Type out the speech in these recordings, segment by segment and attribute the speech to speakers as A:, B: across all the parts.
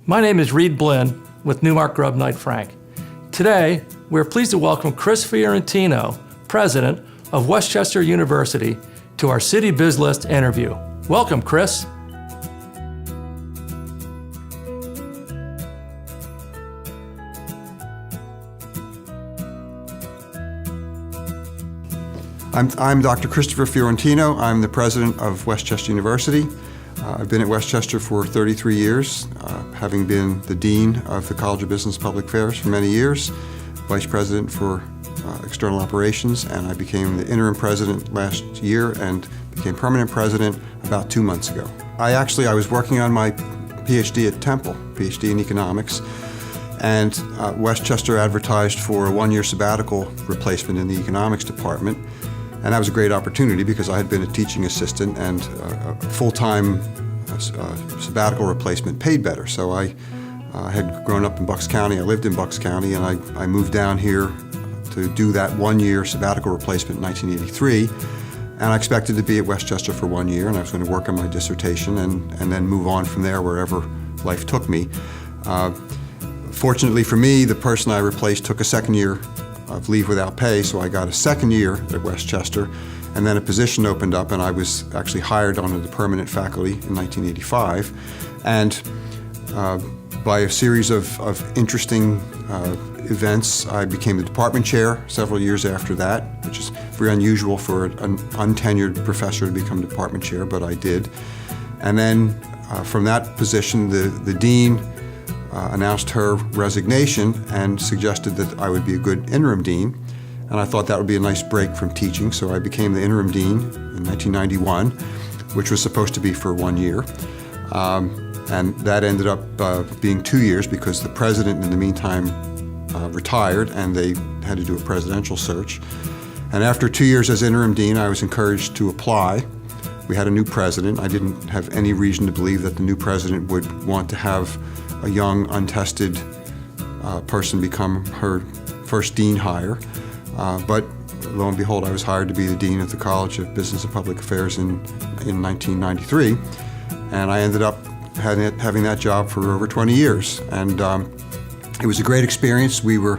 A: My name is Reed Blinn with Newmark Grubb Knight Frank. Today, we're pleased to welcome Chris Fiorentino, President of Westchester University, to our City Biz List interview. Welcome, Chris.
B: I'm Dr. Christopher Fiorentino. I'm the president of Westchester University. I've been at Westchester for 33 years, having been the dean of the College of Business and Public Affairs for many years, vice president for external operations, and I became the interim president last year and became permanent president about 2 months ago. I was working on my PhD at Temple, PhD in economics, and Westchester advertised for a one-year sabbatical replacement in the economics department. And that was a great opportunity because I had been a teaching assistant and a full-time sabbatical replacement paid better. So I had grown up in Bucks County, I lived in Bucks County, and I moved down here to do that one-year sabbatical replacement in 1983. And I expected to be at Westchester for 1 year, and I was going to work on my dissertation and then move on from there wherever life took me. Fortunately for me, the person I replaced took a second year of leave without pay, so I got a second year at Westchester, and then a position opened up, and I was actually hired onto the permanent faculty in 1985. And by a series of interesting events, I became the department chair several years after that, which is very unusual for an untenured professor to become department chair, but I did. And then from that position, the dean announced her resignation and suggested that I would be a good interim dean. And I thought that would be a nice break from teaching, so I became the interim dean in 1991, which was supposed to be for 1 year. And that ended up being 2 years because the president in the meantime retired and they had to do a presidential search. And after 2 years as interim dean, I was encouraged to apply. We had a new president. I didn't have any reason to believe that the new president would want to have a young, untested person become her first dean hire. But lo and behold, I was hired to be the dean of the College of Business and Public Affairs in 1993. And I ended up having that job for over 20 years. And it was a great experience. We were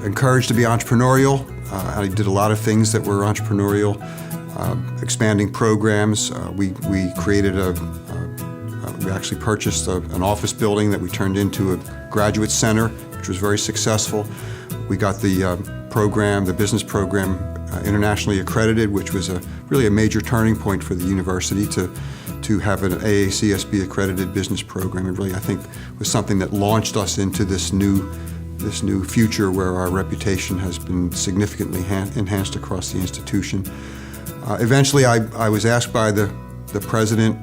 B: encouraged to be entrepreneurial. I did a lot of things that were entrepreneurial, expanding programs. We created we actually purchased an office building that we turned into a graduate center, which was very successful. We got the business program internationally accredited, which was really a major turning point for the university to have an AACSB accredited business program. It really, I think, was something that launched us into this new future where our reputation has been significantly enhanced across the institution. Eventually, I was asked by the president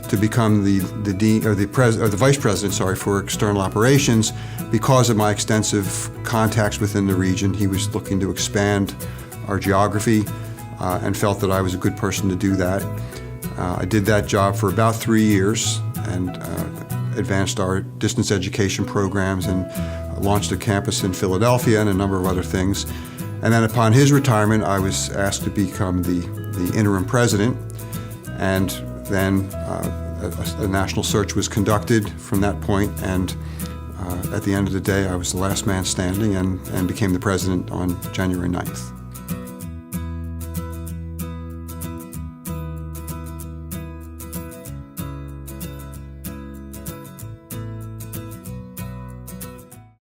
B: to become the dean or the vice president, for external operations, because of my extensive contacts within the region. He was looking to expand our geography and felt that I was a good person to do that. I did that job for about 3 years and advanced our distance education programs and launched a campus in Philadelphia and a number of other things. And then upon his retirement, I was asked to become the interim president, and then a national search was conducted from that point, and at the end of the day, I was the last man standing and became the president on January 9th.